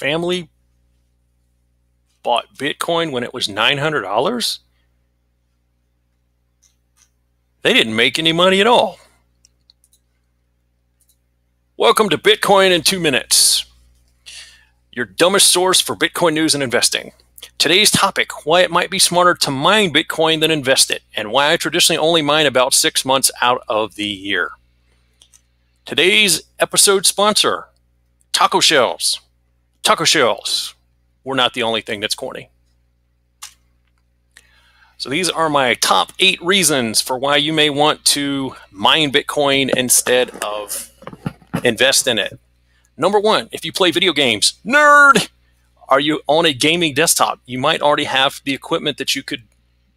family bought Bitcoin when it was $900? They didn't make any money at all. Welcome to Bitcoin in 2 minutes, your dumbest source for Bitcoin news and investing. Today's topic, why it might be smarter to mine Bitcoin than invest it, and why I traditionally only mine about 6 months out of the year. Today's episode sponsor, taco shells. Taco shells. We're not the only thing that's corny. So these are my top 8 reasons for why you may want to mine Bitcoin instead of invest in it. Number 1, if you play video games, nerd! Are you on a gaming desktop? You might already have the equipment that you could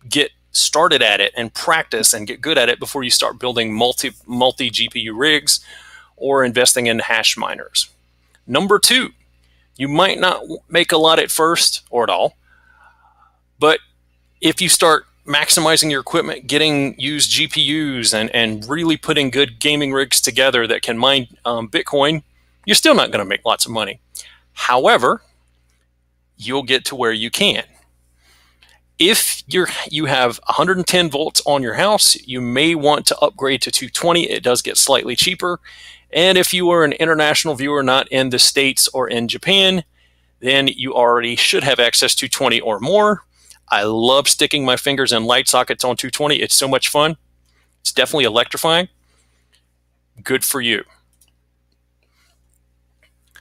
get started at it and practice and get good at it before you start building multi GPU rigs or investing in hash miners. Number 2, you might not make a lot at first or at all, but if you start maximizing your equipment, getting used GPUs and really putting good gaming rigs together that can mine Bitcoin, you're still not going to make lots of money. However, you'll get to where you can. If you have 110 volts on your house, you may want to upgrade to 220. It does get slightly cheaper. And if you are an international viewer not in the States or in Japan, then you already should have access to 220 or more. I love sticking my fingers in light sockets on 220. It's so much fun. It's definitely electrifying. Good for you.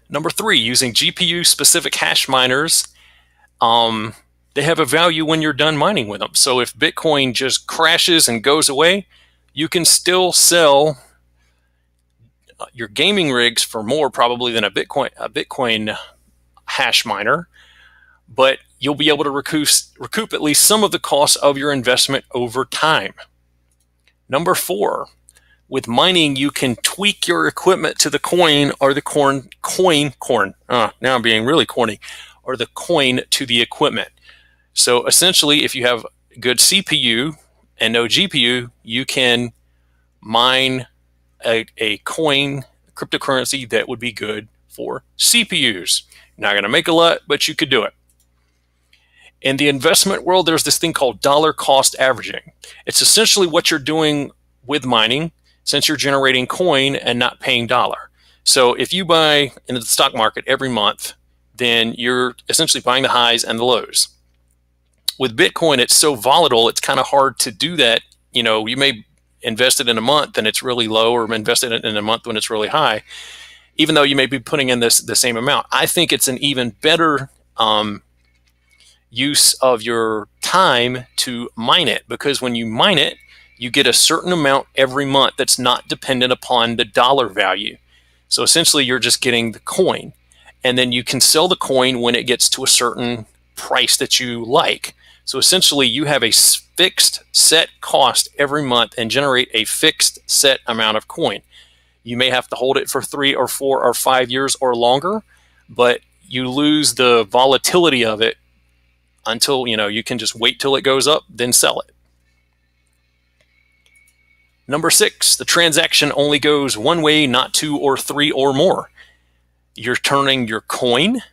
Number 3, using GPU-specific hash miners. They have a value when you're done mining with them. So if Bitcoin just crashes and goes away, you can still sell your gaming rigs for more probably than a Bitcoin hash miner, but you'll be able to recoup at least some of the cost of your investment over time. Number 4, with mining, you can tweak your equipment to the coin or the coin. Now I'm being really corny. Or the coin to the equipment. So essentially, if you have good CPU and no GPU, you can mine a coin, cryptocurrency that would be good for CPUs. You're not going to make a lot, but you could do it. In the investment world, there's this thing called dollar cost averaging. It's essentially what you're doing with mining since you're generating coin and not paying dollar. So if you buy into the stock market every month, then you're essentially buying the highs and the lows. With Bitcoin, it's so volatile, it's kind of hard to do that. You know, you may invest it in a month and it's really low, or invest it in a month when it's really high, even though you may be putting in the same amount. I think it's an even better use of your time to mine it, because when you mine it, you get a certain amount every month that's not dependent upon the dollar value. So essentially, you're just getting the coin. And then you can sell the coin when it gets to a certain price that you like. So essentially, you have a fixed set cost every month and generate a fixed set amount of coin. You may have to hold it for 3 or 4 or 5 years or longer, but you lose the volatility of it until, you can just wait till it goes up, then sell it. Number 6, the transaction only goes one way, not 2 or 3 or more. You're turning your coin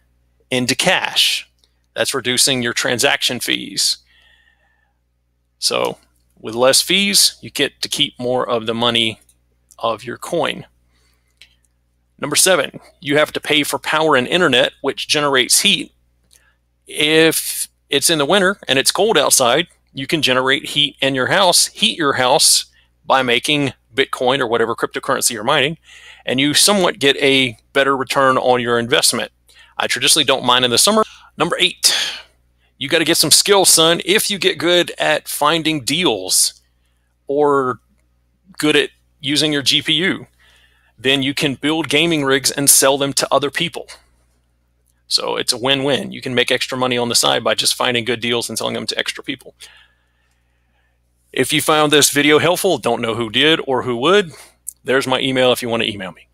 into cash. That's reducing your transaction fees. So with less fees, you get to keep more of the money of your coin. Number 7, you have to pay for power and internet, which generates heat. If it's in the winter and it's cold outside, you can generate heat in your house, heat your house by making Bitcoin or whatever cryptocurrency you're mining, and you somewhat get a better return on your investment. I traditionally don't mine in the summer. Number 8, you got to get some skills, son. If you get good at finding deals or good at using your GPU, then you can build gaming rigs and sell them to other people. So it's a win-win. You can make extra money on the side by just finding good deals and selling them to extra people. If you found this video helpful, don't know who did or who would, there's my email if you want to email me.